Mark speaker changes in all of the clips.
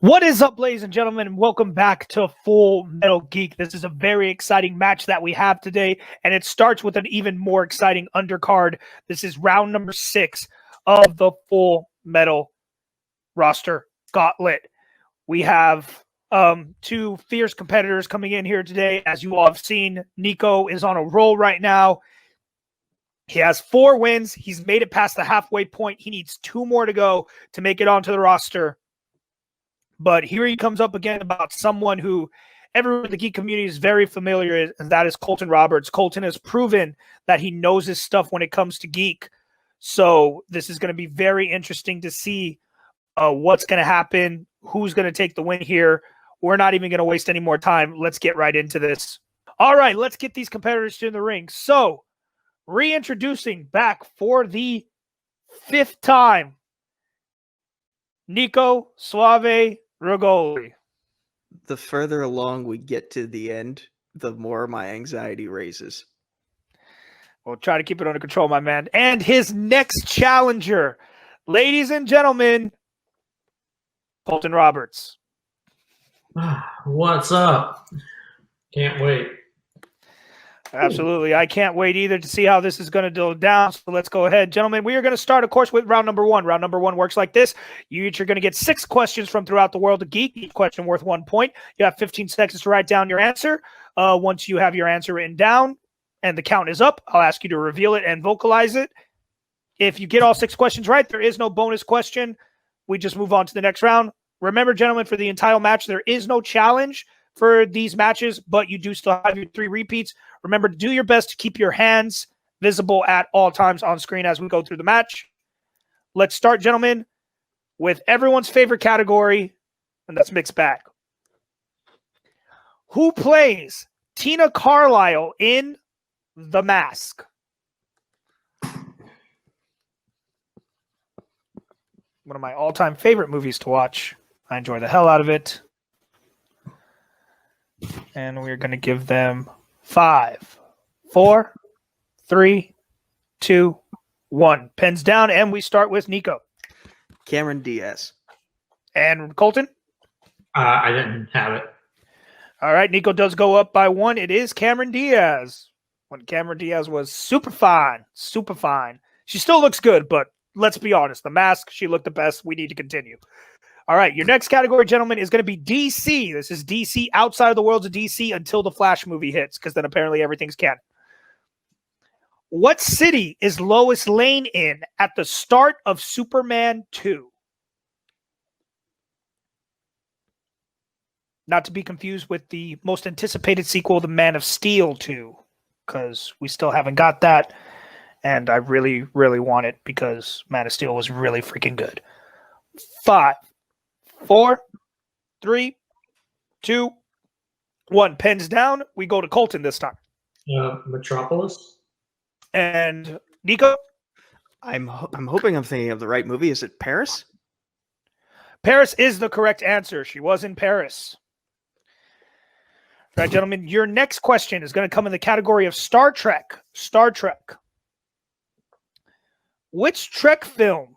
Speaker 1: What is up, ladies and gentlemen, and welcome back to Full Metal Geek. This is a very exciting match that we have today, and it starts with an even more exciting undercard. This is round number 6 of the Full Metal roster Gauntlet. We have two fierce competitors coming in here today. As you all have seen, Nico is on a roll right now. He has 4 wins. He's made it past the halfway point. He needs 2 more to go to make it onto the roster. But here he comes up again about someone who everyone in the Geek community is very familiar with, and that is Colton Roberts. Colton has proven that he knows his stuff when it comes to Geek. So this is going to be very interesting to see what's going to happen, who's going to take the win here. We're not even going to waste any more time. Let's get right into this. All right, let's get these competitors to the ring. So reintroducing back for the 5th time, Nico Suave Regoli.
Speaker 2: The further along we get to the end, the more my anxiety raises.
Speaker 1: We'll try to keep it under control, my man. And his next challenger, ladies and gentlemen, Colton Roberts.
Speaker 3: What's up? Can't wait.
Speaker 1: Absolutely. I can't wait either to see how this is going to go down. So let's go ahead. Gentlemen, we are going to start, of course, with round number 1. Round number 1 works like this. You each are going to get 6 questions from throughout the world of Geek, each question worth 1 point. You have 15 seconds to write down your answer. Once you have your answer written down and the count is up, I'll ask you to reveal it and vocalize it. If you get all 6 questions right, there is no bonus question. We just move on to the next round. Remember, gentlemen, for the entire match, there is no challenge for these matches, but you do still have your 3 repeats. Remember to do your best to keep your hands visible at all times on screen as we go through the match. Let's start, gentlemen, with everyone's favorite category, and that's mixed bag. Who plays Tina Carlisle in The Mask? One of my all-time favorite movies to watch. I enjoy the hell out of it. And we're going to give them 5, 4, 3, 2, 1. Pens down, and we start with Nico.
Speaker 2: Cameron Diaz.
Speaker 1: And Colton?
Speaker 3: I didn't have it.
Speaker 1: All right, Nico does go up by 1. It is Cameron Diaz. When Cameron Diaz was super fine. Super fine. She still looks good, but let's be honest. The Mask, she looked the best. We need to continue. All right, your next category, gentlemen, is going to be DC. This is DC outside of the worlds of DC until the Flash movie hits, because then apparently everything's canon. What city is Lois Lane in at the start of Superman 2? Not to be confused with the most anticipated sequel, The Man of Steel 2, because we still haven't got that, and I really, really want it because Man of Steel was really freaking good. 5, 4, 3, 2, 1. Pens down. We go to Colton this time.
Speaker 3: Metropolis.
Speaker 1: And Nico?
Speaker 2: I'm hoping I'm thinking of the right movie. Is it Paris?
Speaker 1: Paris is the correct answer. She was in Paris. All right, gentlemen, your next question is going to come in the category of Star Trek. Star Trek. Which Trek film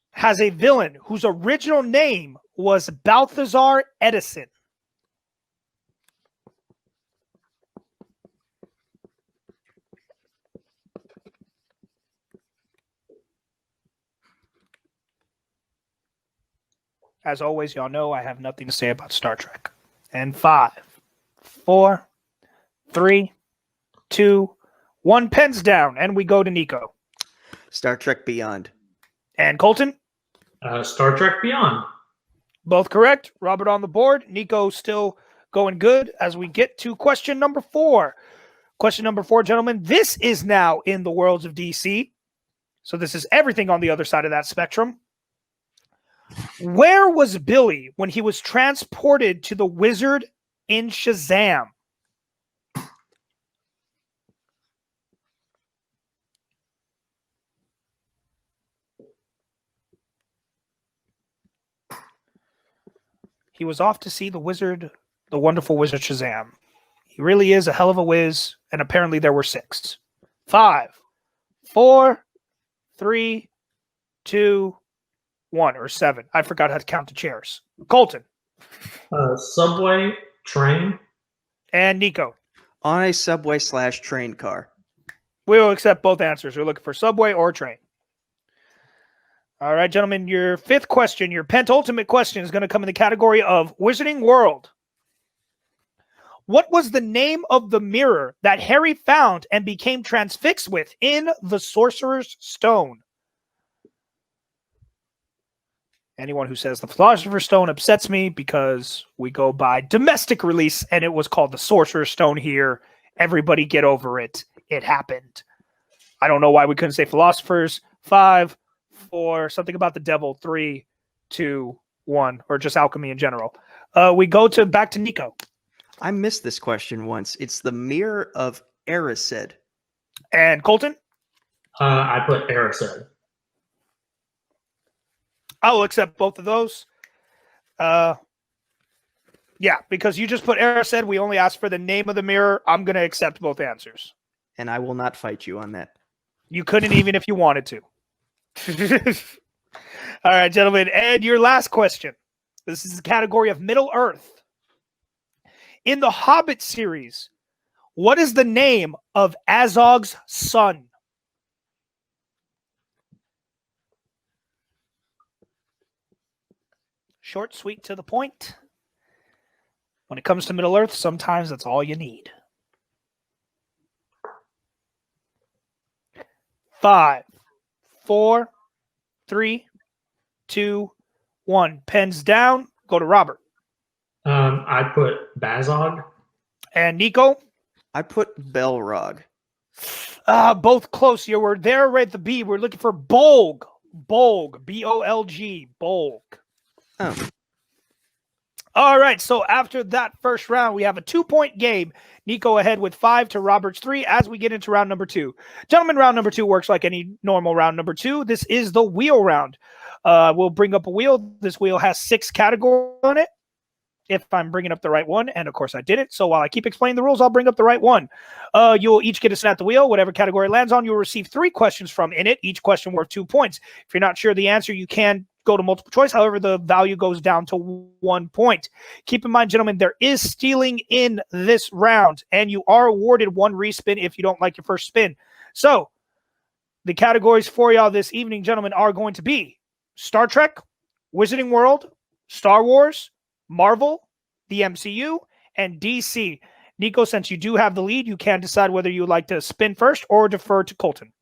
Speaker 1: has a villain whose original name was Balthazar Edison? As always, y'all know I have nothing to say about Star Trek. And 5, 4, 3, 2, 1. Pens down, and we go to Nico.
Speaker 2: Star Trek Beyond.
Speaker 1: And Colton?
Speaker 3: Star Trek Beyond.
Speaker 1: Both correct. Robert on the board. Nico still going good as we get to question number 4. Question number 4, gentlemen. This is now in the worlds of DC. So this is everything on the other side of that spectrum. Where was Billy when he was transported to the Wizard in Shazam? He was off to see the wizard, the wonderful wizard Shazam. He really is a hell of a whiz, and apparently there were 6. 5, 4, 3, 2, 1, or 7. I forgot how to count the chairs. Colton.
Speaker 3: Subway, train.
Speaker 1: And Nico.
Speaker 2: On a subway/train car.
Speaker 1: We will accept both answers. We're looking for subway or train. All right, gentlemen, your fifth question, your penultimate question is going to come in the category of Wizarding World. What was the name of the mirror that Harry found and became transfixed with in the Sorcerer's Stone? Anyone who says the Philosopher's Stone upsets me because we go by domestic release and it was called the Sorcerer's Stone here. Everybody get over it. It happened. I don't know why we couldn't say Philosophers. 5, 4, something about the devil. 3, 2, 1, or just alchemy in general. We go back to Nico.
Speaker 2: I missed this question once. It's the Mirror of Erised.
Speaker 1: And Colton?
Speaker 3: I put Erised.
Speaker 1: I will accept both of those. Yeah, because you just put Erised. We only asked for the name of the mirror. I'm going to accept both answers.
Speaker 2: And I will not fight you on that.
Speaker 1: You couldn't even if you wanted to. All right, gentlemen. And your last question. This is the category of Middle Earth. In the Hobbit series, what is the name of Azog's son? Short, sweet, to the point. When it comes to Middle Earth, sometimes that's all you need. 5, 4, 3, 2, 1. Pens down. Go to Robert.
Speaker 3: I put Bazog.
Speaker 1: And Nico?
Speaker 2: I put Belrog.
Speaker 1: Both close. You were there right at the B. We're looking for Bolg. Bolg. B-O-L-G. Bolg.
Speaker 2: Oh.
Speaker 1: All right. So after that first round, we have a 2-point game. Nico ahead with 5 to Robert's 3 as we get into round number 2. Gentlemen, round number 2 works like any normal round number 2. This is the wheel round. We'll bring up a wheel. This wheel has 6 categories on it. If I'm bringing up the right one, and of course I didn't. So while I keep explaining the rules, I'll bring up the right one. You'll each get a snap at the wheel. Whatever category it lands on, you'll receive 3 questions from in it. Each question worth 2 points. If you're not sure the answer, you can go to multiple choice. However, the value goes down to 1 point. Keep in mind, gentlemen, there is stealing in this round, and you are awarded 1 respin if you don't like your first spin. So the categories for y'all this evening, gentlemen, are going to be Star Trek, Wizarding World, Star Wars, Marvel, the MCU, and DC. Nico, since you do have the lead, you can decide whether you would like to spin first or defer to Colton.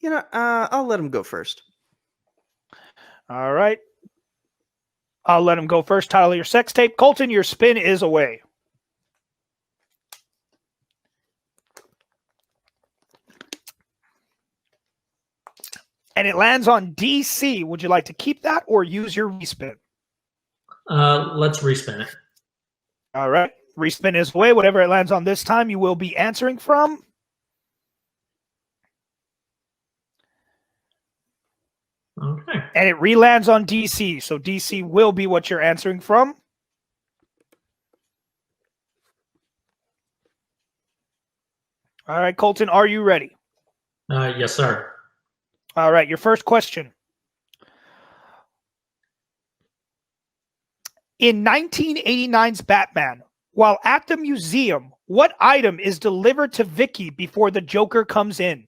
Speaker 2: I'll let him go first.
Speaker 1: All right. I'll let him go first. Title of your sex tape. Colton, your spin is away. And it lands on DC. Would you like to keep that or use your respin?
Speaker 3: Let's respin it.
Speaker 1: All right. Respin is away. Whatever it lands on this time, you will be answering from.
Speaker 3: Okay.
Speaker 1: And it re-lands on DC. So DC will be what you're answering from. All right, Colton, are you ready?
Speaker 3: Yes, sir.
Speaker 1: All right, your first question. In 1989's Batman, while at the museum, what item is delivered to Vicky before the Joker comes in?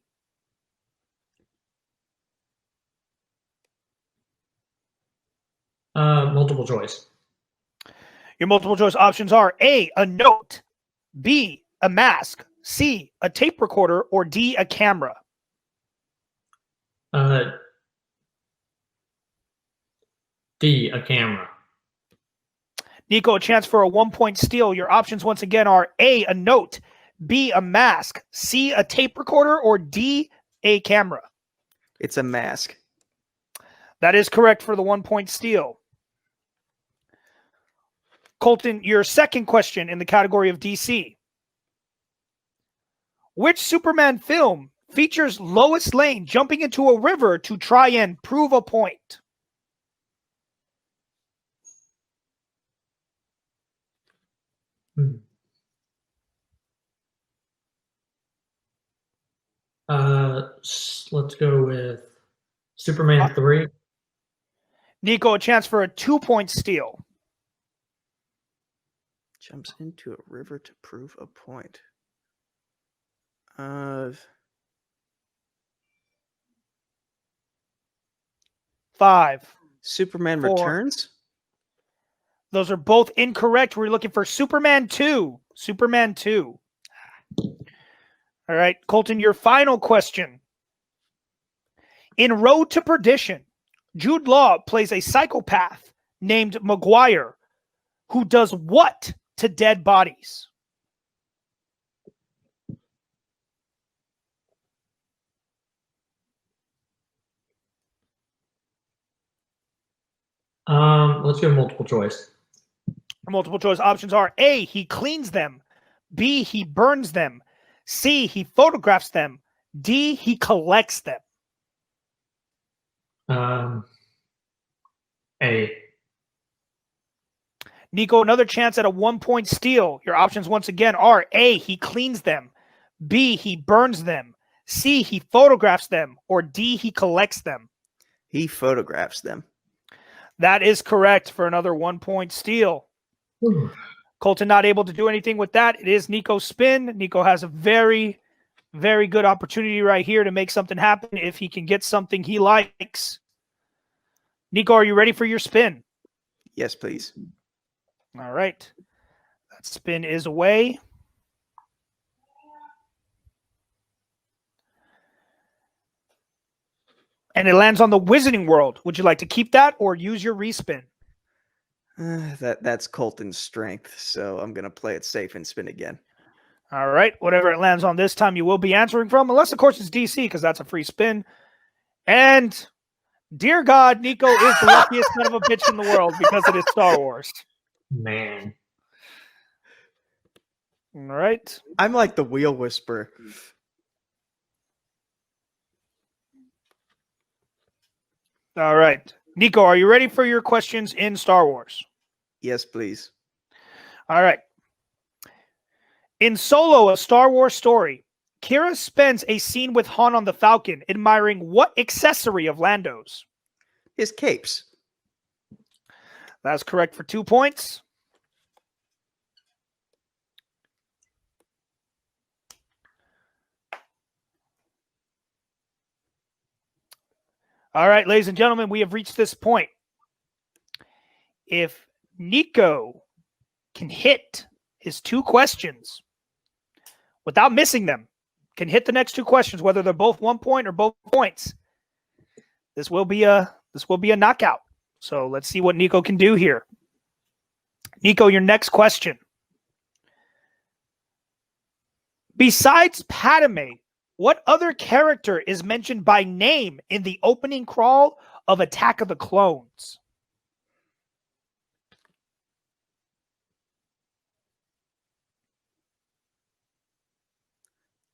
Speaker 3: Multiple choice.
Speaker 1: Your multiple choice options are A, a note, B, a mask, C, a tape recorder, or D, a camera.
Speaker 3: D, a camera.
Speaker 1: Nico, a chance for a 1-point steal. Your options once again are A, a note, B, a mask, C, a tape recorder, or D, a camera.
Speaker 2: It's a mask.
Speaker 1: That is correct for the 1-point steal. Colton, your second question in the category of DC. Which Superman film features Lois Lane jumping into a river to try and prove a point?
Speaker 3: Let's go with Superman 3.
Speaker 1: Nico, a chance for a 2-point steal.
Speaker 2: Jumps into a river to prove a point.
Speaker 1: 5.
Speaker 2: Superman
Speaker 1: 4.
Speaker 2: Returns?
Speaker 1: Those are both incorrect. We're looking for Superman 2. Superman 2. All right, Colton, your final question. In Road to Perdition, Jude Law plays a psychopath named Maguire who does what to dead bodies?
Speaker 3: Let's go multiple choice.
Speaker 1: Multiple choice options are A, he cleans them, B, he burns them, C, he photographs them, D, he collects them.
Speaker 3: A.
Speaker 1: Nico, another chance at a 1-point steal. Your options once again are A, he cleans them, B, he burns them, C, he photographs them, or D, he collects them.
Speaker 2: He photographs them.
Speaker 1: That is correct for another 1-point steal. Colton not able to do anything with that. It is Nico's spin. Nico has a very, very good opportunity right here to make something happen if he can get something he likes. Nico, are you ready for your spin?
Speaker 2: Yes, please.
Speaker 1: All right. That spin is away. And it lands on the Wizarding World. Would you like to keep that or use your respin?
Speaker 2: That's Colton's strength, so I'm going to play it safe and spin again.
Speaker 1: All right. Whatever it lands on this time, you will be answering from, unless, of course, it's DC, because that's a free spin. And, dear God, Nico is the luckiest son of a bitch in the world because it is Star Wars.
Speaker 3: Man.
Speaker 1: All right.
Speaker 2: I'm like the wheel whisperer.
Speaker 1: All right. Nico, are you ready for your questions in Star Wars?
Speaker 2: Yes, please.
Speaker 1: All right. In Solo, a Star Wars story, Kira spends a scene with Han on the Falcon admiring what accessory of Lando's?
Speaker 2: His capes.
Speaker 1: That's correct for 2 points. All right, ladies and gentlemen, we have reached this point. If Nico can hit his 2 questions without missing them, can hit the next 2 questions, whether they're both 1 point or both points, this will be a knockout. So let's see what Nico can do here. Nico, your next question. Besides Padme, what other character is mentioned by name in the opening crawl of Attack of the Clones?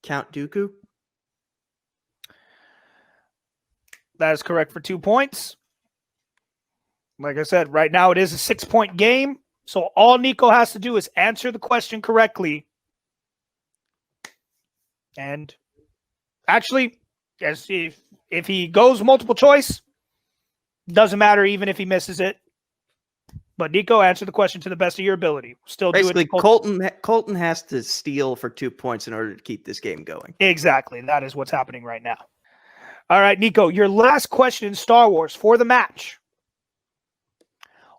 Speaker 2: Count Dooku.
Speaker 1: That is correct for 2 points. Like I said, right now it is a 6-point game. So all Nico has to do is answer the question correctly. And actually, yes, if he goes multiple choice, doesn't matter even if he misses it. But Nico, answer the question to the best of your ability. Still
Speaker 2: Basically,
Speaker 1: do it.
Speaker 2: Colton has to steal for 2 points in order to keep this game going.
Speaker 1: Exactly. That is what's happening right now. All right, Nico, your last question in Star Wars for the match.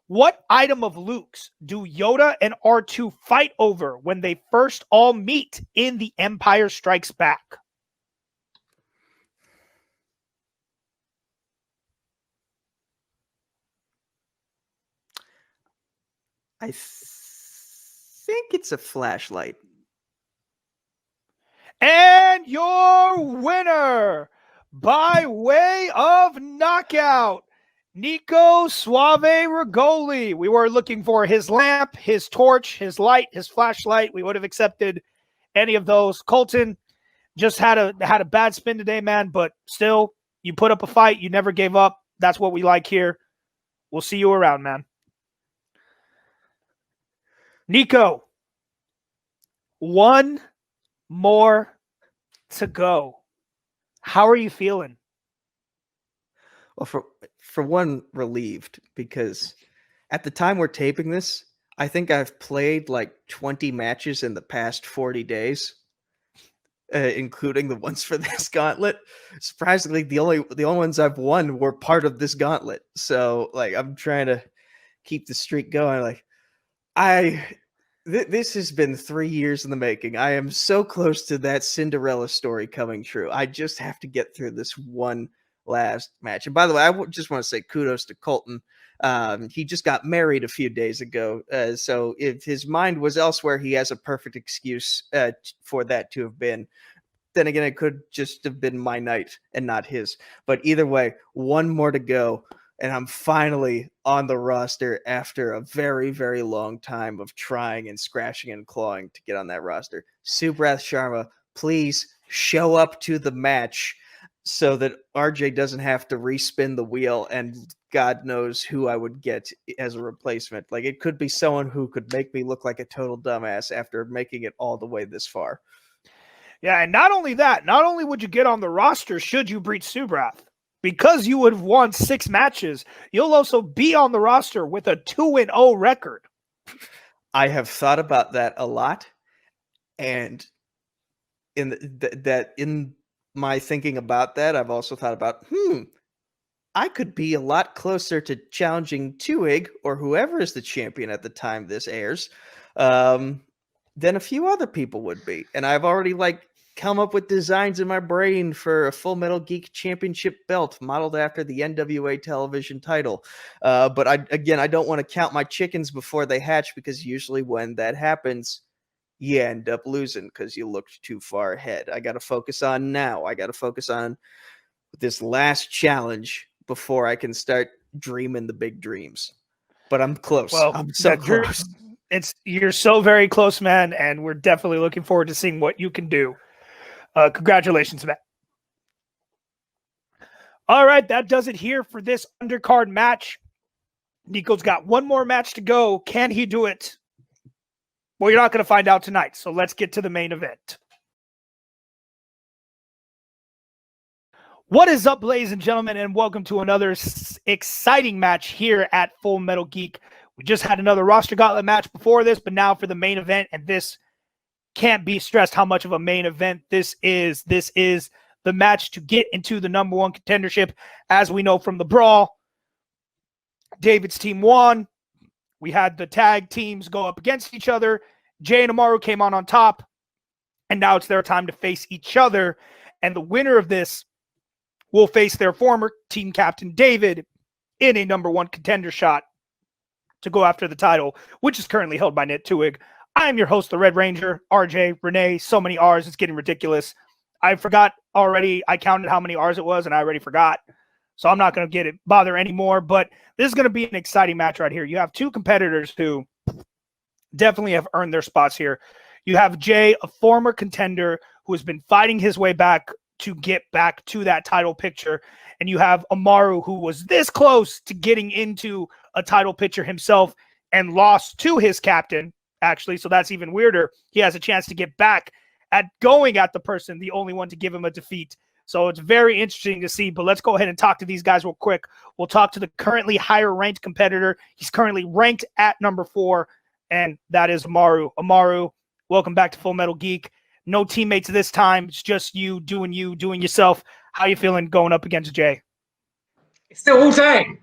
Speaker 1: What item of Luke's do Yoda and R2 fight over when they first all meet in The Empire Strikes Back?
Speaker 2: I think it's a flashlight.
Speaker 1: And your winner by way of knockout, Nico Suave Regoli. We were looking for his lamp, his torch, his light, his flashlight. We would have accepted any of those. Colton just had a bad spin today, man, but still, you put up a fight. You never gave up. That's what we like here. We'll see you around, man. Nico, 1 more to go. How are you feeling?
Speaker 2: Well, for one, relieved, because at the time we're taping this, I think I've played like 20 matches in the past 40 days, including the ones for this gauntlet. Surprisingly, the only ones I've won were part of this gauntlet. So like I'm trying to keep the streak going. Like this has been 3 years in the making. I am so close to that Cinderella story coming true. I just have to get through this one last match. And by the way, I just want to say kudos to Colton. He just got married a few days ago. So if his mind was elsewhere, he has a perfect excuse for that to have been. Then again, it could just have been my night and not his. But either way, one more to go. And I'm finally on the roster after a very, very long time of trying and scratching and clawing to get on that roster. Subrath Sharma, please show up to the match so that RJ doesn't have to respin the wheel, and God knows who I would get as a replacement. Like, it could be someone who could make me look like a total dumbass after making it all the way this far.
Speaker 1: Yeah, and not only that, not only would you get on the roster should you beat Subrath, because you would have won 6 matches, you'll also be on the roster with a 2-0 record.
Speaker 2: I have thought about that a lot, and in my thinking about that, I've also thought about, I could be a lot closer to challenging Tuig or whoever is the champion at the time this airs, than a few other people would be. And I've already come up with designs in my brain for a Full Metal Geek Championship belt modeled after the NWA television title. But I don't want to count my chickens before they hatch, because usually when that happens, you end up losing because you looked too far ahead. I got to focus on now. I got to focus on this last challenge before I can start dreaming the big dreams. But I'm close.
Speaker 1: Well,
Speaker 2: I'm so close.
Speaker 1: You're so very close, man, and we're definitely looking forward to seeing what you can do. Congratulations, man. All right, that does it here for this undercard match. Nico's got one more match to go. Can he do it? Well, you're not going to find out tonight, so let's get to the main event. What is up, ladies and gentlemen, and welcome to another exciting match here at Full Metal Geek. We just had another roster gauntlet match before this, but now for the main event, and this can't be stressed how much of a main event this is. This is the match to get into the number 1 contendership. As we know from the Brawl, David's team won. We had the tag teams go up against each other. Jay and Amaru came on top, and now it's their time to face each other. And the winner of this will face their former team captain, David, in a number 1 contender shot to go after the title, which is currently held by Nit Tuig. I am your host, the Red Ranger, RJ, Renee, so many R's, it's getting ridiculous. I forgot already, I counted how many R's it was, and I already forgot. So I'm not going to bother anymore, but this is going to be an exciting match right here. You have 2 competitors who definitely have earned their spots here. You have Jay, a former contender who has been fighting his way back to get back to that title picture. And you have Amaru, who was this close to getting into a title picture himself and lost to his captain, actually. So that's even weirder. He has a chance to get back at going at the person, the only one to give him a defeat. So it's very interesting to see, but let's go ahead and talk to these guys real quick. We'll talk to the currently higher ranked competitor. He's currently ranked at number 4, and that is Amaru. Amaru, welcome back to Full Metal Geek. No teammates this time. It's just you doing yourself. How you feeling going up against Jay?
Speaker 3: It's still Wu-Tang.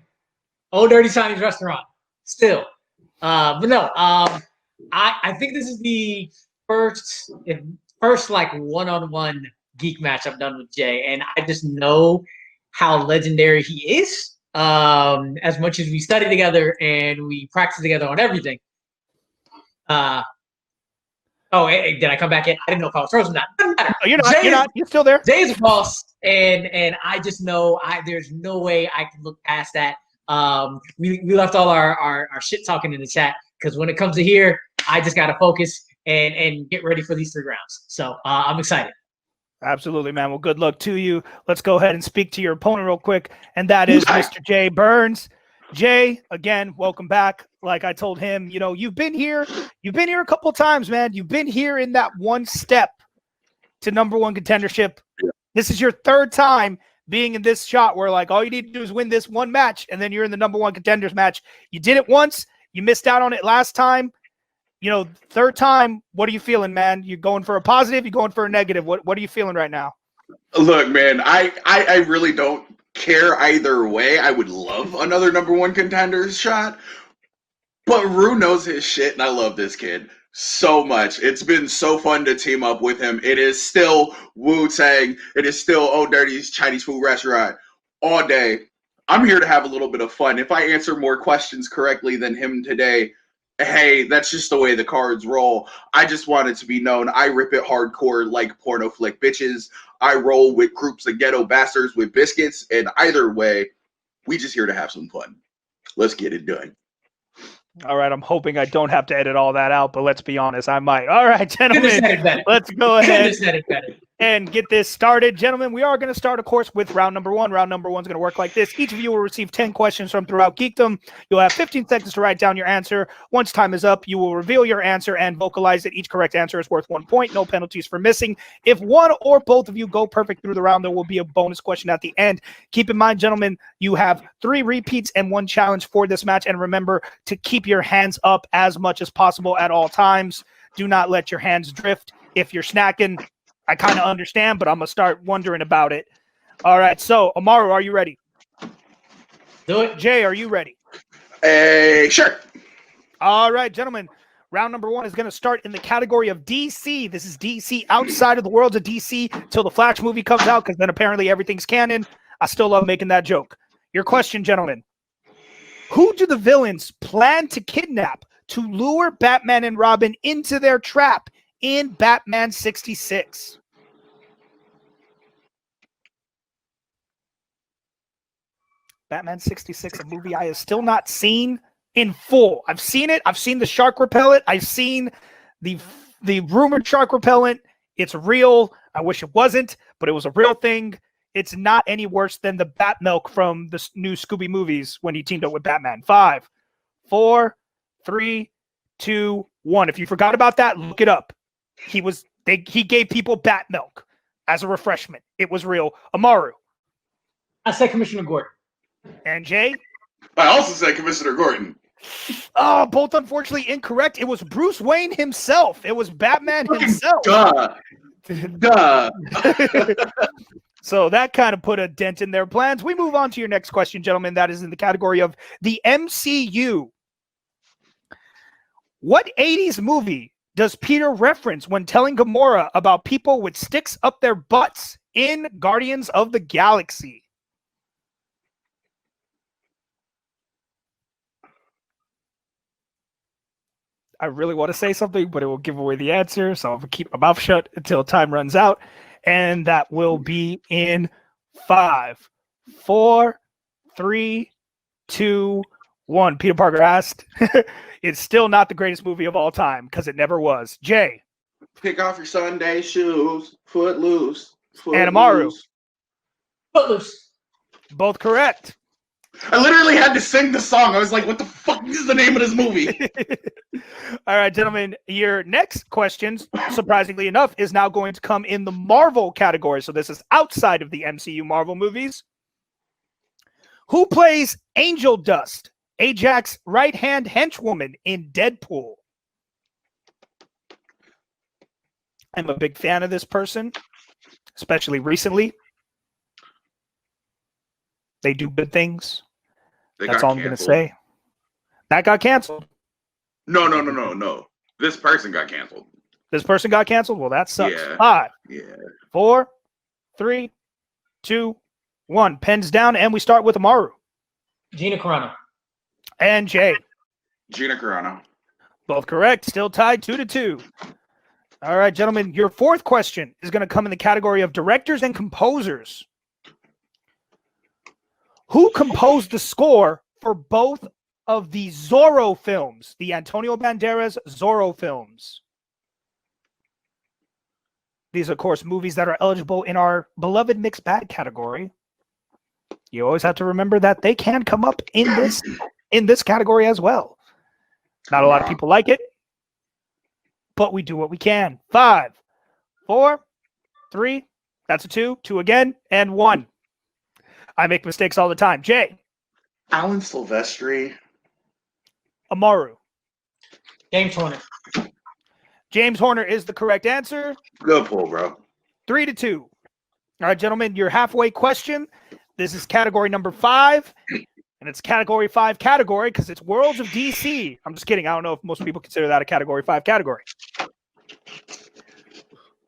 Speaker 3: Old Dirty Chinese restaurant. Still. But no, I think this is the first one-on-one Geek match I've done with Jay, and I just know how legendary he is. As much as we study together and we practice together on everything. Hey, did I come back in? I didn't know if I was frozen or not. Doesn't matter.
Speaker 1: Oh, you're not. You're still there.
Speaker 3: Jay's a boss, and I just know there's no way I can look past that. We left all our shit talking in the chat, because when it comes to here, I just got to focus and get ready for these 3 rounds. So I'm excited.
Speaker 1: Absolutely, man. Well, good luck to you. Let's go ahead and speak to your opponent real quick, and that is Mr. Jay Burnz. Jay, again, welcome back. Like I told him, you've been here a couple of times, man. You've been here in that one step to number 1 contendership. This is your third time being in this shot where, like, all you need to do is win this one match, and then you're in the number one contenders match. You did it once. You missed out on it last time. You know, third time, what are you feeling, man? You going for a positive? You going for a negative? What are you feeling right now?
Speaker 4: Look, man, I really don't care either way. I would love another number one contenders shot. But Rue knows his shit, and I love this kid so much. It's been so fun to team up with him. It is still Wu-Tang. It is still Old Dirty's Chinese food restaurant all day. I'm here to have a little bit of fun. If I answer more questions correctly than him today, hey, that's just the way the cards roll. I just want it to be known I rip it hardcore like porno flick bitches. I roll with groups of ghetto bastards with biscuits, and either way, we just here to have some fun. Let's get it done.
Speaker 1: All right, I'm hoping I don't have to edit all that out, but let's be honest, I might. All right, gentlemen, let's go ahead and get this started. Gentlemen, we are going to start, of course, with round number one. Round number one is going to work like this. Each of you will receive 10 questions from throughout Geekdom. You'll have 15 seconds to write down your answer. Once time is up, you will reveal your answer and vocalize that each correct answer is worth 1 point. No penalties for missing. If one or both of you go perfect through the round, there will be a bonus question at the end. Keep in mind, gentlemen, you have 3 repeats and 1 challenge for this match. And remember to keep your hands up as much as possible at all times. Do not let your hands drift. If you're snacking, I kind of understand, but I'm going to start wondering about it. All right, so, Amaru, are you ready?
Speaker 3: Do it.
Speaker 1: Jay, are you ready?
Speaker 4: Sure.
Speaker 1: All right, gentlemen. Round number one is going to start in the category of DC. This is DC outside of the worlds of DC till the Flash movie comes out, because then apparently everything's canon. I still love making that joke. Your question, gentlemen. Who do the villains plan to kidnap to lure Batman and Robin into their trap in Batman 66? Batman 66, a movie I have still not seen in full. I've seen it. I've seen the shark repellent. I've seen the rumored shark repellent. It's real. I wish it wasn't, but it was a real thing. It's not any worse than the Bat Milk from the new Scooby movies when he teamed up with Batman. 5, 4, 3, 2, 1. If you forgot about that, look it up. He gave people Bat Milk as a refreshment. It was real. Amaru.
Speaker 3: I said Commissioner Gordon.
Speaker 1: And Jay?
Speaker 4: I also said Commissioner Gordon.
Speaker 1: Oh, both unfortunately incorrect. It was Bruce Wayne himself. It was Batman himself.
Speaker 4: Duh. Duh.
Speaker 1: So that kind of put a dent in their plans. We move on to your next question, gentlemen. That is in the category of the MCU. What 80s movie does Peter reference when telling Gamora about people with sticks up their butts in Guardians of the Galaxy? I really want to say something, but it will give away the answer, so I'm going to keep my mouth shut until time runs out. And that will be in 5, 4, 3, 2, 1. Peter Parker asked. It's still not the greatest movie of all time, because it never was. Jay.
Speaker 4: Pick off your Sunday shoes. Footloose.
Speaker 1: And Amaru.
Speaker 3: Footloose.
Speaker 1: Both correct.
Speaker 4: I literally had to sing the song. I was like, what the fuck is the name of this movie?
Speaker 1: All right, gentlemen, your next question, surprisingly enough, is now going to come in the Marvel category. So this is outside of the MCU Marvel movies. Who plays Angel Dust, Ajax's right-hand henchwoman in Deadpool? I'm a big fan of this person, especially recently. They do good things. That's all I'm going to say. That got canceled.
Speaker 4: No. This person got canceled.
Speaker 1: This person got canceled? Well, that sucks.
Speaker 4: Yeah.
Speaker 1: 5,
Speaker 4: Yeah.
Speaker 1: 4, 3, 2, 1. Pens down, and we start with Amaru.
Speaker 3: Gina Carano.
Speaker 1: And Jay.
Speaker 4: Gina Carano.
Speaker 1: Both correct. Still tied 2-2. All right, gentlemen, your fourth question is going to come in the category of directors and composers. Who composed the score for both of the Zorro films, the Antonio Banderas Zorro films? These are, of course, movies that are eligible in our beloved mixed bag category. You always have to remember that they can come up in this category as well. Not a lot of people like it, but we do what we can. 5, 4, 3, That's a 2. 2 again, and 1. I make mistakes all the time. Jay.
Speaker 4: Alan Silvestri.
Speaker 1: Amaru.
Speaker 3: James Horner.
Speaker 1: James Horner is the correct answer.
Speaker 4: Good pull, bro.
Speaker 1: 3-2. All right, gentlemen, your halfway question. This is category number 5, and it's category 5 category because it's Worlds of DC. I'm just kidding. I don't know if most people consider that a category 5 category.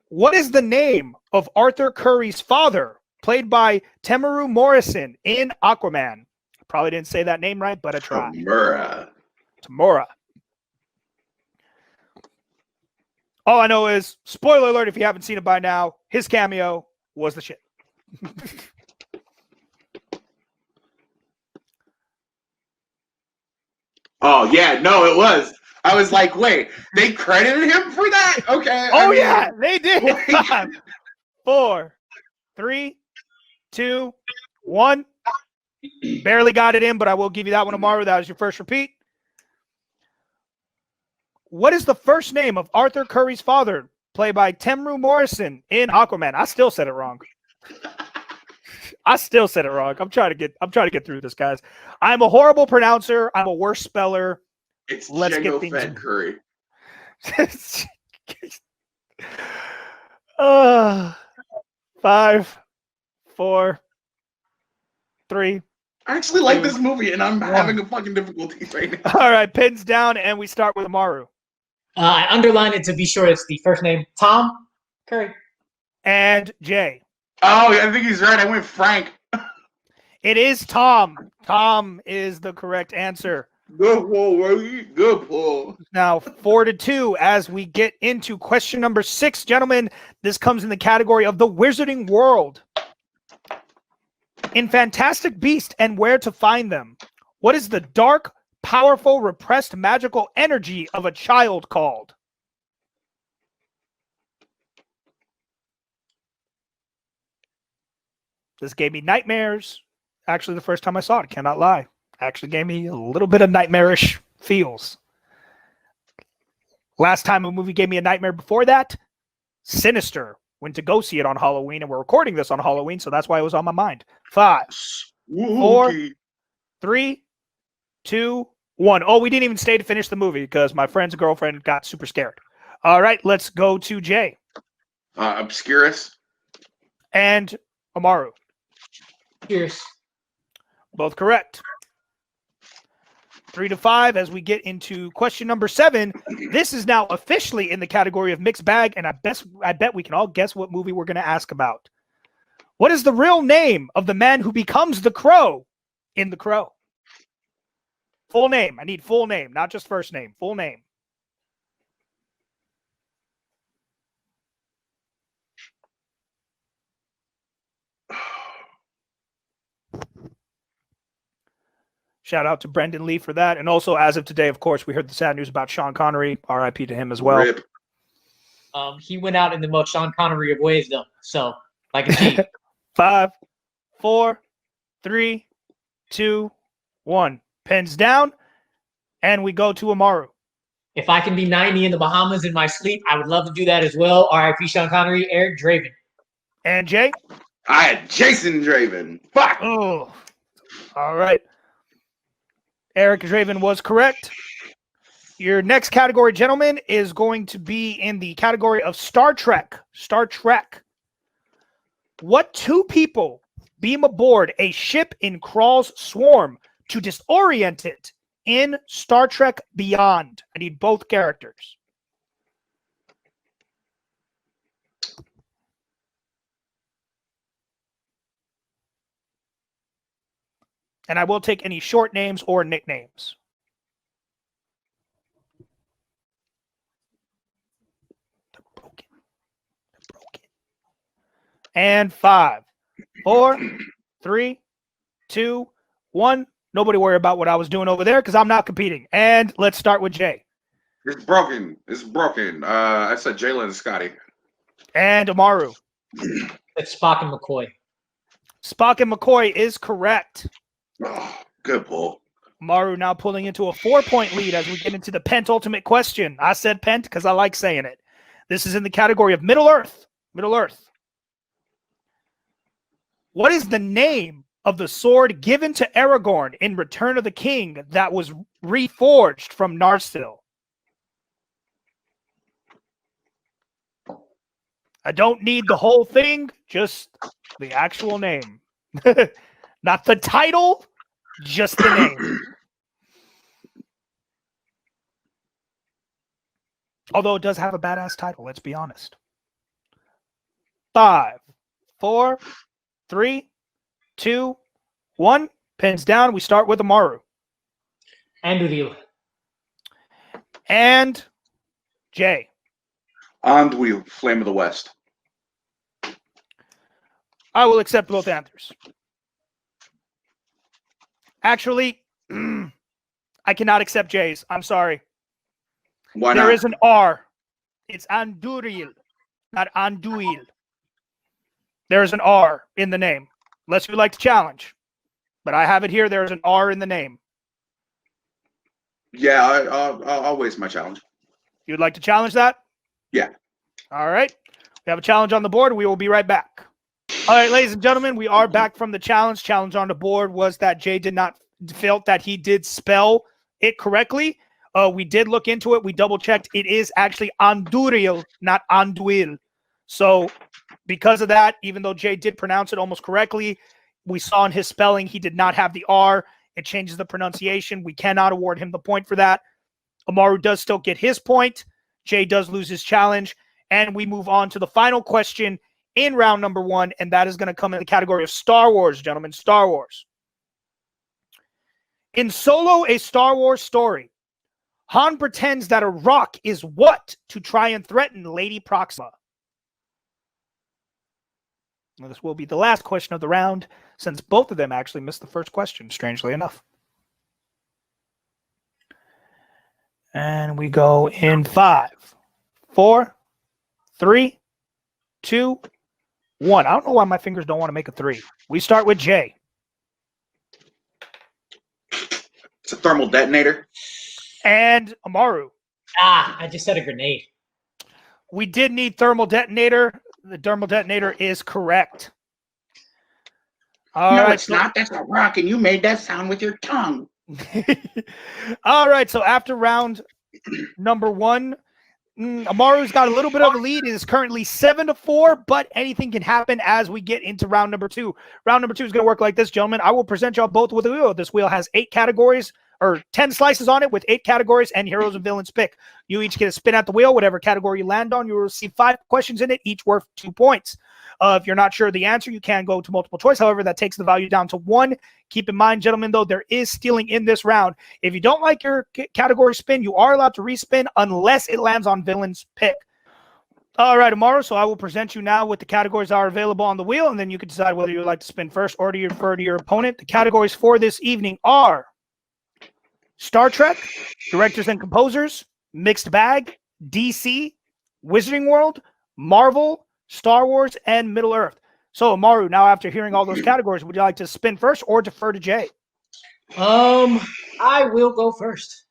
Speaker 1: What is the name of Arthur Curry's father, played by Amaru Morrison in Aquaman? Probably didn't say that name right, but I tried. Tamura. All I know is, spoiler alert if you haven't seen it by now, his cameo was the shit.
Speaker 4: Oh, yeah, no, it was. I was like, wait, they credited him for that? Okay.
Speaker 1: Oh, yeah, they did. 5, 4, 3, 2, 1. Barely got it in, but I will give you that one tomorrow. That was your first repeat. What is the first name of Arthur Curry's father, played by Amaru Morrison in Aquaman? I still said it wrong. I'm trying to get through this, guys. I'm a horrible pronouncer. I'm a worse speller.
Speaker 4: It's
Speaker 1: Let's
Speaker 4: Django
Speaker 1: get things
Speaker 4: Fett Curry.
Speaker 1: 5, 4, 3.
Speaker 4: I actually like
Speaker 1: 2,
Speaker 4: this movie, and I'm
Speaker 1: 1.
Speaker 4: having a fucking difficulty right now.
Speaker 1: All right, pins down, and we start with Amaru.
Speaker 3: I underlined it to be sure it's the first name. Tom Curry.
Speaker 1: And Jay.
Speaker 4: Oh, yeah, I think he's right. I went Frank.
Speaker 1: It is Tom. Tom is the correct answer.
Speaker 4: Good pull, Rosie. Good pull.
Speaker 1: Now, 4-2 as we get into question number 6. Gentlemen, this comes in the category of the Wizarding World. In Fantastic Beasts and Where to Find Them, what is the dark, powerful, repressed magical energy of a child called? This gave me nightmares. Actually, the first time I saw it, cannot lie. Actually gave me a little bit of nightmarish feels. Last time a movie gave me a nightmare before that, Sinister. Went to go see it on Halloween, and we're recording this on Halloween, so that's why it was on my mind. 5, 4, 3, 2, 1. Oh, we didn't even stay to finish the movie because my friend's girlfriend got super scared. All right, let's go to Jay.
Speaker 4: Obscurus.
Speaker 1: And Amaru.
Speaker 3: Cheers.
Speaker 1: Both correct. 3-5 as we get into question number 7. This is now officially in the category of mixed bag, and I bet we can all guess what movie we're going to ask about. What is the real name of the man who becomes the Crow in The Crow? Full name. I need full name, not just first name. Full name. Shout out to Brendan Lee for that. And also, as of today, of course, we heard the sad news about Sean Connery. RIP to him as well.
Speaker 4: Rip.
Speaker 3: He went out in the most Sean Connery of ways, though. So, like a G.
Speaker 1: 5, 4, 3, 2, 1. Pens down. And we go to Amaru.
Speaker 3: If I can be 90 in the Bahamas in my sleep, I would love to do that as well. RIP Sean Connery, Eric Draven.
Speaker 1: And Jay?
Speaker 4: I had Jason Draven. Fuck.
Speaker 1: Oh. All right. Eric Draven was correct. Your next category, gentlemen, is going to be in the category of Star Trek. Star Trek. What 2 people beam aboard a ship in Krall's swarm to disorient it in Star Trek Beyond? I need both characters. And I will take any short names or nicknames. They're broken. They're broken. And 5, 4, 3, 2, 1. Nobody worry about what I was doing over there because I'm not competing. And let's start with Jay.
Speaker 4: It's broken. It's broken. I said Jalen and Scotty.
Speaker 1: And Amaru.
Speaker 3: It's Spock and McCoy.
Speaker 1: Spock and McCoy is correct.
Speaker 4: Oh, good pull.
Speaker 1: Amaru now pulling into a 4-point lead as we get into the penultimate question. I said pent because I like saying it. This is in the category of Middle Earth. Middle Earth. What is the name of the sword given to Aragorn in Return of the King that was reforged from Narsil? I don't need the whole thing, just the actual name. Not the title, just the name. Although it does have a badass title, let's be honest. 5, 4, 3, 2, 1. Pins down. We start with Amaru.
Speaker 3: Anduril.
Speaker 1: And Jay.
Speaker 4: Anduil, Flame of the West.
Speaker 1: I will accept both answers. Actually, I cannot accept Jay's. I'm sorry.
Speaker 4: Why not?
Speaker 1: There is an R. It's Anduril, not Anduil. There is an R in the name. Unless you'd like to challenge. But I have it here. There is an R in the name.
Speaker 4: Yeah, I'll waste my challenge.
Speaker 1: You'd like to challenge that?
Speaker 4: Yeah.
Speaker 1: All right. We have a challenge on the board. We will be right back. All right, ladies and gentlemen, we are back from the challenge. Challenge on the board was that Jay felt that he did spell it correctly. We did look into it. We double checked. It is actually Anduril, not Anduil. So because of that, even though Jay did pronounce it almost correctly, we saw in his spelling he did not have the R. It changes the pronunciation. We cannot award him the point for that. Amaru does still get his point. Jay does lose his challenge. And we move on to the final question in round number 1, and that is going to come in the category of Star Wars, gentlemen. Star Wars. In Solo, a Star Wars story, Han pretends that a rock is what to try and threaten Lady Proxima? Now, this will be the last question of the round, since both of them actually missed the first question, strangely enough. And we go in 5, 4, 3, 2, 1. I don't know why my fingers don't want to make a 3. We start with Jay.
Speaker 4: It's a thermal detonator.
Speaker 1: And Amaru.
Speaker 3: I just said a grenade.
Speaker 1: We did need thermal detonator. The thermal detonator is correct.
Speaker 4: No, it's not. That's a rock, and you made that sound with your tongue.
Speaker 1: All right, so after round number 1, Amaru's got a little bit of a lead. It is currently 7-4, but anything can happen as we get into round number 2. Round number 2 is going to work like this, gentlemen. I will present y'all both with a wheel. This wheel has 8 categories, or 10 slices on it with 8 categories and heroes and villains pick. You each get a spin at the wheel. Whatever category you land on, you will receive 5 questions in it, each worth 2 points. If you're not sure of the answer, you can go to multiple choice. However, that takes the value down to 1. Keep in mind, gentlemen, though, there is stealing in this round. If you don't like your category spin, you are allowed to respin unless it lands on villain's pick. All right, Amaru, so I will present you now with the categories that are available on the wheel, and then you can decide whether you would like to spin first or to refer to your opponent. The categories for this evening are Star Trek, Directors and Composers, Mixed Bag, DC, Wizarding World, Marvel, Star Wars, and Middle-earth. So, Amaru, now after hearing all those categories, would you like to spin first or defer to Jay?
Speaker 3: I will go first.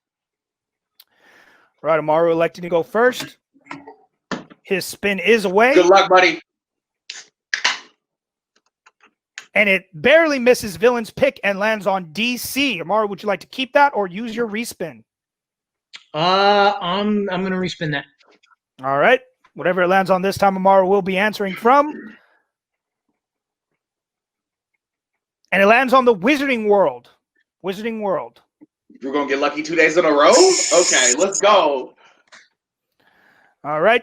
Speaker 1: All right, Amaru electing to go first. His spin is away.
Speaker 4: Good luck, buddy.
Speaker 1: And it barely misses villain's pick and lands on DC. Amaru, would you like to keep that or use your respin?
Speaker 3: I'm going to respin that.
Speaker 1: All right. Whatever it lands on this time, Amaru will be answering from. And it lands on the Wizarding World. Wizarding World.
Speaker 4: We're going to get lucky 2 days in a row? Okay, let's go.
Speaker 1: All right.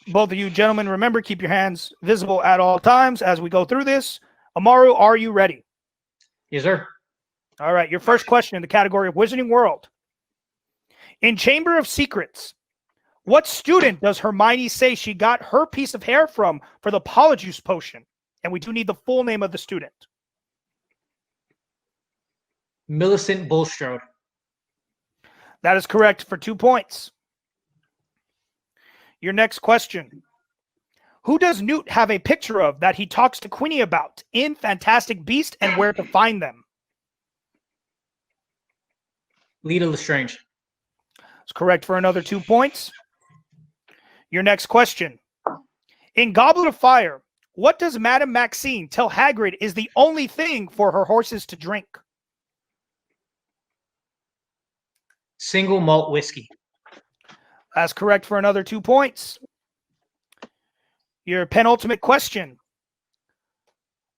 Speaker 1: Both of you gentlemen, remember, keep your hands visible at all times as we go through this. Amaru, are you ready?
Speaker 3: Yes, sir.
Speaker 1: All right. Your first question in the category of Wizarding World. In Chamber of Secrets, what student does Hermione say she got her piece of hair from for the Polyjuice potion? And we do need the full name of the student.
Speaker 3: Millicent Bulstrode.
Speaker 1: That is correct for 2 points. Your next question. Who does Newt have a picture of that he talks to Queenie about in Fantastic Beasts and Where to Find Them?
Speaker 3: Lita Lestrange.
Speaker 1: It's correct for another 2 points. Your next question. In Goblet of Fire, What does Madame Maxine tell Hagrid is the only thing for her horses to drink?
Speaker 3: Single malt whiskey.
Speaker 1: That's correct for another 2 points. Your penultimate question.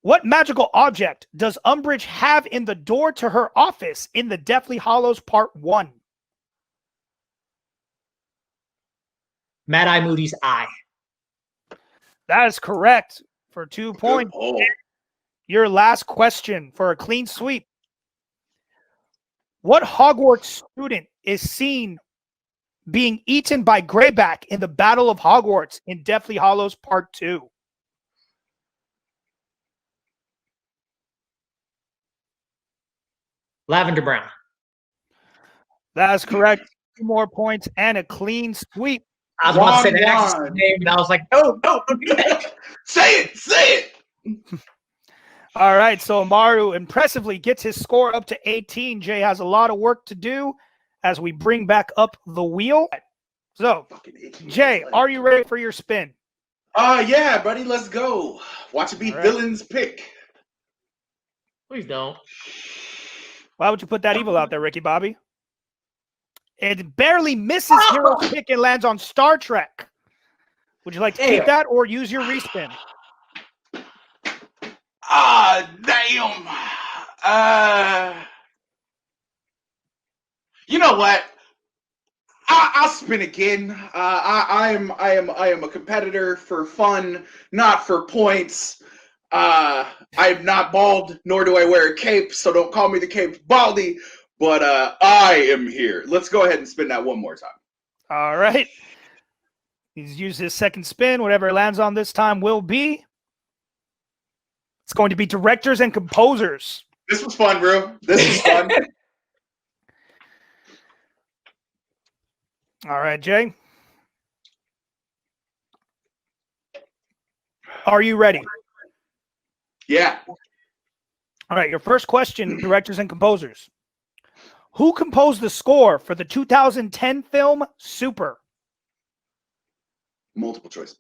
Speaker 1: What magical object does Umbridge have in the door to her office in the Deathly Hallows Part 1?
Speaker 3: Mad-Eye Moody's eye.
Speaker 1: That is correct for 2 points.
Speaker 4: Oh,
Speaker 1: Your last question for a clean sweep. What Hogwarts student is seen being eaten by Greyback in the Battle of Hogwarts in Deathly Hallows Part 2?
Speaker 3: Lavender Brown.
Speaker 1: That is correct. 2 more points and a clean sweep.
Speaker 3: I was about to say the
Speaker 4: Ron.
Speaker 3: actress's name, and I was like, no, don't do that.
Speaker 4: say it.
Speaker 1: All right, so Amaru impressively gets his score up to 18. Jay has a lot of work to do as we bring back up the wheel. So, Jay, are you ready for your spin?
Speaker 4: Yeah, buddy, let's go. Watch it be
Speaker 1: All right.
Speaker 4: Dylan's pick.
Speaker 3: Please don't.
Speaker 1: Why would you put that evil out there, Ricky Bobby? It barely misses Hero's pick and lands on Star Trek. Would you like to keep that or use your respin?
Speaker 4: Damn. You know what? I'll spin again. I am a competitor for fun, not for points. I'm not bald, nor do I wear a cape, so don't call me the Cape Baldy. But I am here. Let's go ahead and spin that one more time.
Speaker 1: All right. He's used his second spin. Whatever it lands on this time will be. It's going to be directors and composers.
Speaker 4: This was fun, bro. This was fun.
Speaker 1: All right, Jay. Are you ready?
Speaker 4: Yeah.
Speaker 1: All right, your first question, directors and composers. Who composed the score for the 2010 film Super?
Speaker 4: Multiple choice.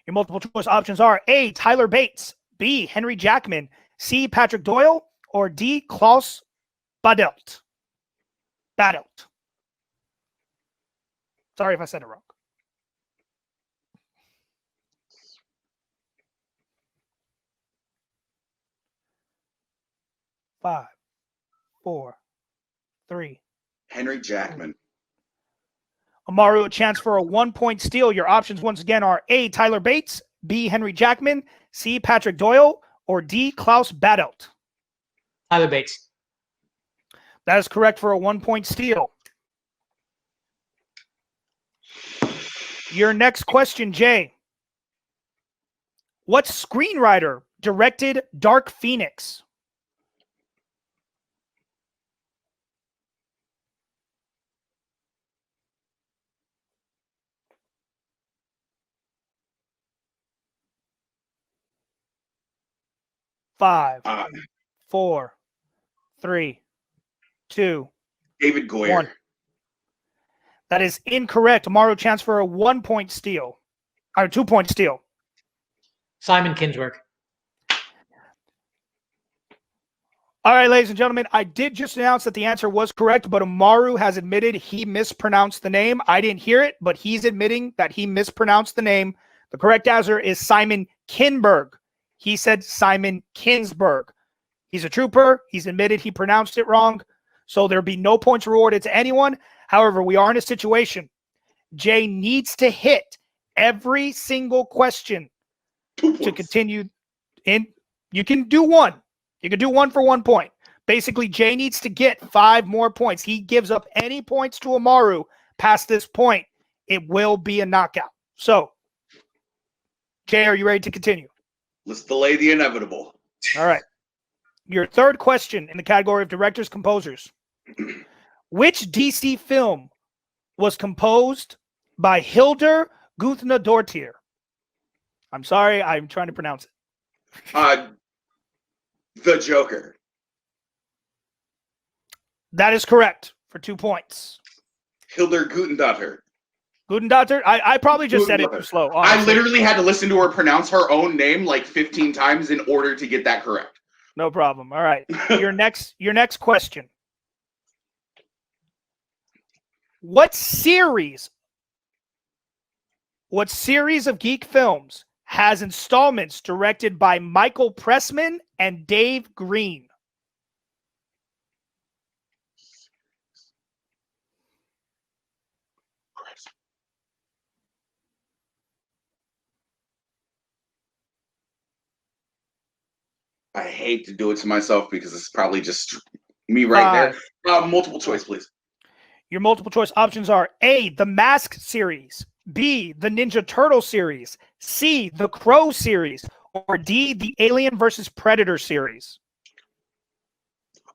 Speaker 1: Your multiple choice options are A, Tyler Bates, B, Henry Jackman, C, Patrick Doyle, or D, Klaus Badelt. Badelt. Sorry if I said it wrong. Five, four, three.
Speaker 4: Henry Jackman.
Speaker 1: Amaru, a chance for a 1-point steal. Your options once again are A, Tyler Bates, B, Henry Jackman, C, Patrick Doyle, or D, Klaus Badelt.
Speaker 3: Tyler Bates.
Speaker 1: That is correct for a 1-point steal. Your next question, Jay. What screenwriter directed Dark Phoenix? Five, 4, 3, 2,
Speaker 4: David Goyer.
Speaker 1: 1. That is incorrect. Amaru, chance for a 1-point steal. Or 2-point steal.
Speaker 3: Simon Kinberg.
Speaker 1: All right, ladies and gentlemen, I did just announce that the answer was correct, but Amaru has admitted he mispronounced the name. I didn't hear it, but he's admitting that he mispronounced the name. The correct answer is Simon Kinberg. He said Simon Kinsberg. He's a trooper. He's admitted he pronounced it wrong, so there'll be no points rewarded to anyone. However, we are in a situation. Jay needs to hit every single question to continue in. You can do one. You can do one for 1 point. Basically, Jay needs to get 5 more points. He gives up any points to Amaru past this point, it will be a knockout. So, Jay, are you ready to continue?
Speaker 4: Let's delay the inevitable.
Speaker 1: All right. Your third question in the category of directors, composers. Which DC film was composed by Hildur Guðnadóttir? I'm sorry, I'm trying to pronounce it.
Speaker 4: The Joker.
Speaker 1: That is correct for 2 points.
Speaker 4: Hildur Guðnadóttir.
Speaker 1: Gudendottir? I probably just said it too slow.
Speaker 4: I
Speaker 1: Honestly.
Speaker 4: literally had to listen to her pronounce her own name like 15 times in order to get that correct.
Speaker 1: No problem. All right. Your next question. What series of Geek films has installments directed by Michael Pressman and Dave Green?
Speaker 4: I hate to do it to myself because it's probably just me right there. Multiple choice, please.
Speaker 1: Your multiple choice options are A, the Mask series, B, the Ninja Turtle series, C, the Crow series, or D, the Alien versus Predator series.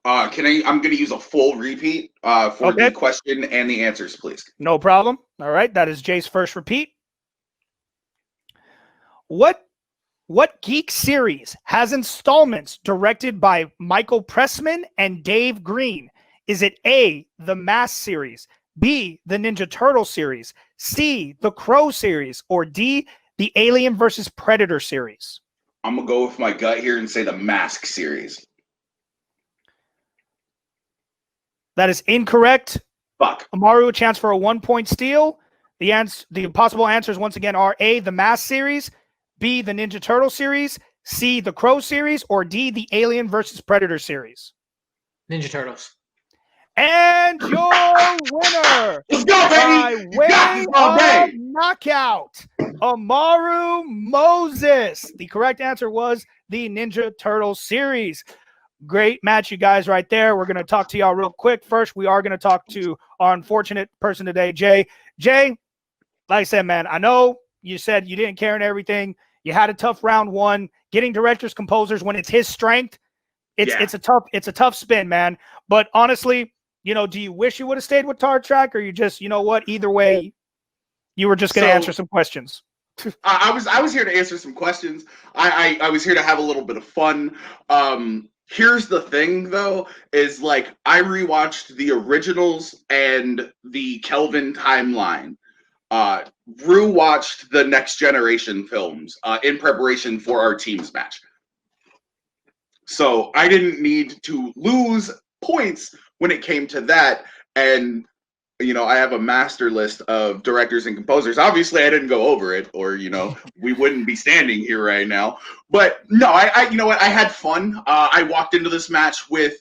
Speaker 4: I'm going to use a full repeat for the question and the answers, please.
Speaker 1: No problem. All right, that is Jay's first repeat. What Geek series has installments directed by Michael Pressman and Dave Green? Is it A, the Mask series, B, the Ninja Turtle series, C, the Crow series, or D, the Alien versus Predator series?
Speaker 4: I'm going to go with my gut here and say the Mask series.
Speaker 1: That is incorrect.
Speaker 4: Fuck.
Speaker 1: Amaru, a chance for a 1-point steal. The possible answers once again are A, the Mask series, B, the Ninja Turtle series, C, the Crow series, or D, the Alien versus Predator series.
Speaker 3: Ninja Turtles.
Speaker 1: And your winner,
Speaker 4: Let's go, baby!
Speaker 1: by way of knockout, Amaru Moses. The correct answer was the Ninja Turtle series. Great match, you guys, right there. We're going to talk to y'all real quick. First, we are going to talk to our unfortunate person today, Jay. Jay, like I said, man, I know you said you didn't care and everything. You had a tough round one. Getting directors, composers when it's his strength, it's a tough spin, man. But honestly, do you wish you would have stayed with Tar Track, or you just, either way, you were just going to answer some questions?
Speaker 4: I was here to answer some questions. I was here to have a little bit of fun. Here's the thing, though, is like I rewatched the originals and the Kelvin timeline. Rue watched the Next Generation films in preparation for our teams match. So I didn't need to lose points when it came to that. And, I have a master list of directors and composers. Obviously, I didn't go over it, or, we wouldn't be standing here right now. But no, I you know what? I had fun. I walked into this match with,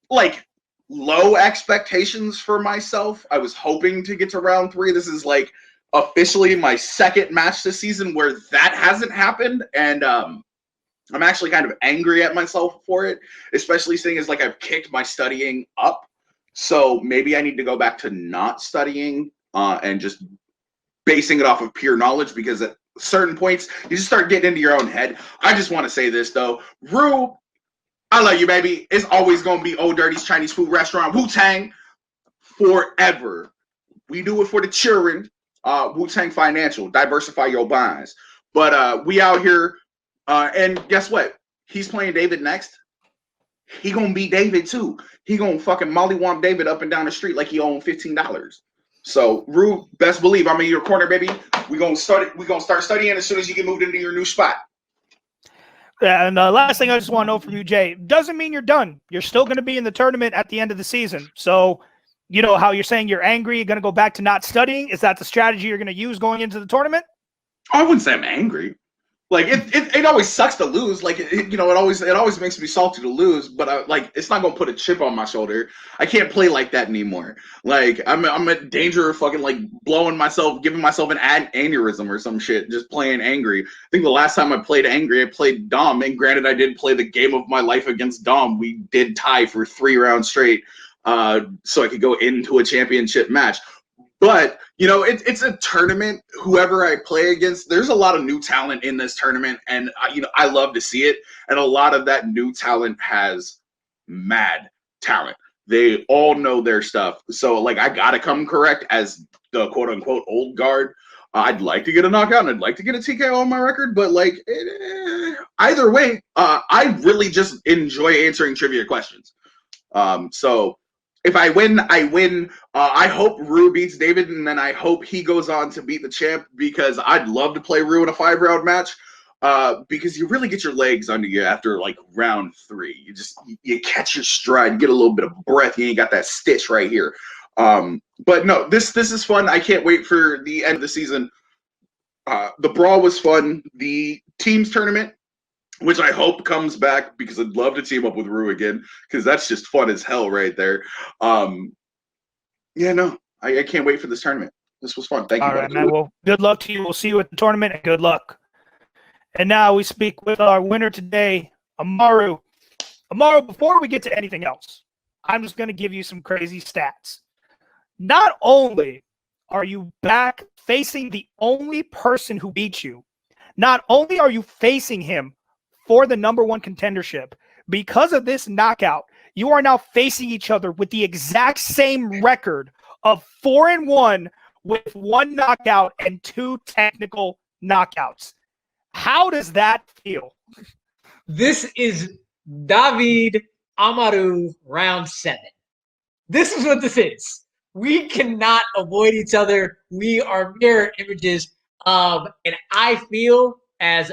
Speaker 4: like, low expectations for myself. I was hoping to get to round 3. This is, like, officially my second match this season where that hasn't happened. And I'm actually kind of angry at myself for it, especially seeing as, like, I've kicked my studying up. So maybe I need to go back to not studying and just basing it off of pure knowledge, because at certain points, you just start getting into your own head. I just want to say this, though. Rue, I love you, baby. It's always going to be Old Dirty's Chinese food restaurant, Wu-Tang, forever. We do it for the children. Wu-Tang Financial, diversify your buys. But we out here, and guess what? He's playing David next. He gonna beat David too. He gonna fucking mollywomp David up and down the street like he owned $15. So Rue, best believe I'm in your corner, baby. We gonna start studying as soon as you get moved into your new spot.
Speaker 1: Yeah, and the last thing I just want to know from you, Jay, doesn't mean you're done. You're still going to be in the tournament at the end of the season. So, how you're saying you're angry, you're going to go back to not studying. Is that the strategy you're going to use going into the tournament?
Speaker 4: I wouldn't say I'm angry. Like it always sucks to lose. Like it always makes me salty to lose. But it's not gonna put a chip on my shoulder. I can't play like that anymore. Like I'm in danger of fucking like giving myself an aneurysm or some shit. Just playing angry. I think the last time I played angry, I played Dom. And granted, I did play the game of my life against Dom. We did tie for 3 rounds straight, so I could go into a championship match. But, it's a tournament. Whoever I play against, there's a lot of new talent in this tournament. And, I love to see it. And a lot of that new talent has mad talent. They all know their stuff. So, I got to come correct as the quote-unquote old guard. I'd like to get a knockout and I'd like to get a TKO on my record. But, either way, I really just enjoy answering trivia questions. So if I win, I win. I hope Rue beats David, and then I hope he goes on to beat the champ, because I'd love to play Rue in a 5-round match. Because you really get your legs under you after like round 3. You catch your stride, you get a little bit of breath. You ain't got that stitch right here. But no, this is fun. I can't wait for the end of the season. The brawl was fun. The teams tournament, which I hope comes back, because I'd love to team up with Rue again, because that's just fun as hell right there. Yeah, no, I can't wait for this tournament. This was fun. Thank you.
Speaker 1: All right, man. Well, good luck to you. We'll see you at the tournament, and good luck. And now we speak with our winner today, Amaru. Amaru, before we get to anything else, I'm just going to give you some crazy stats. Not only are you back facing the only person who beat you, not only are you facing him for the #1 contendership, because of this knockout, you are now facing each other with the exact same record of 4-1 with 1 knockout and 2 technical knockouts. How does that feel?
Speaker 3: This is David Amaru round 7. This is what this is. We cannot avoid each other. We are mirror images. And I feel, as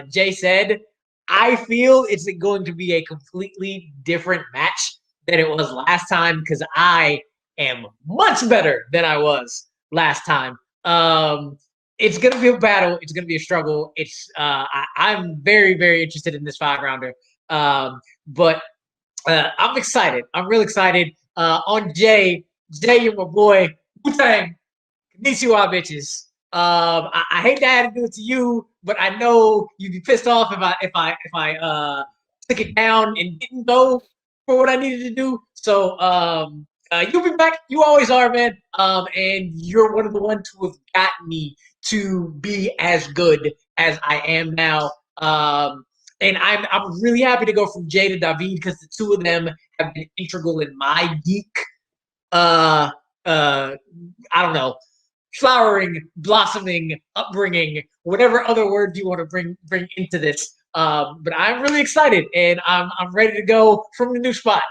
Speaker 3: Jay said, I feel it's going to be a completely different match than it was last time, because I am much better than I was last time. It's going to be a battle. It's going to be a struggle. I'm very, very interested in this 5-rounder. But I'm excited. I'm real excited. On Jay, you're my boy. Wu-Tang. Konnichiwa, bitches. I hate to have to do it to you, but I know you'd be pissed off if I took it down and didn't go for what I needed to do. So you'll be back. You always are, man. And you're one of the ones who have gotten me to be as good as I am now. And I'm really happy to go from Jay to David, because the two of them have been integral in my geek. I don't know, flowering, blossoming, upbringing, whatever other words you want to bring into this. But I'm really excited, and I'm ready to go from the new spot.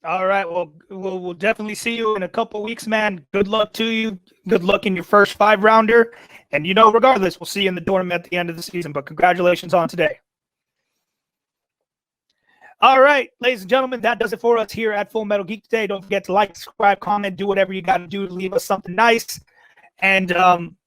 Speaker 1: All right. Well, we'll definitely see you in a couple weeks, man. Good luck to you. Good luck in your first 5-rounder. And, regardless, we'll see you in the tournament at the end of the season. But congratulations on today. All right, ladies and gentlemen, that does it for us here at Full Metal Geek today. Don't forget to like, subscribe, comment, do whatever you got to do to leave us something nice. And,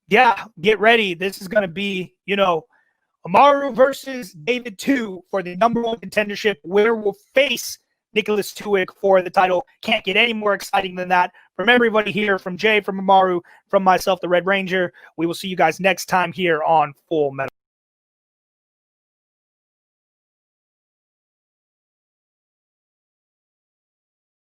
Speaker 1: yeah, get ready. This is going to be, Amaru versus David 2 for the #1 contendership. Winner will face Nicholas Tuick for the title. Can't get any more exciting than that. From everybody here, from Jay, from Amaru, from myself, the Red Ranger, we will see you guys next time here on Full Metal.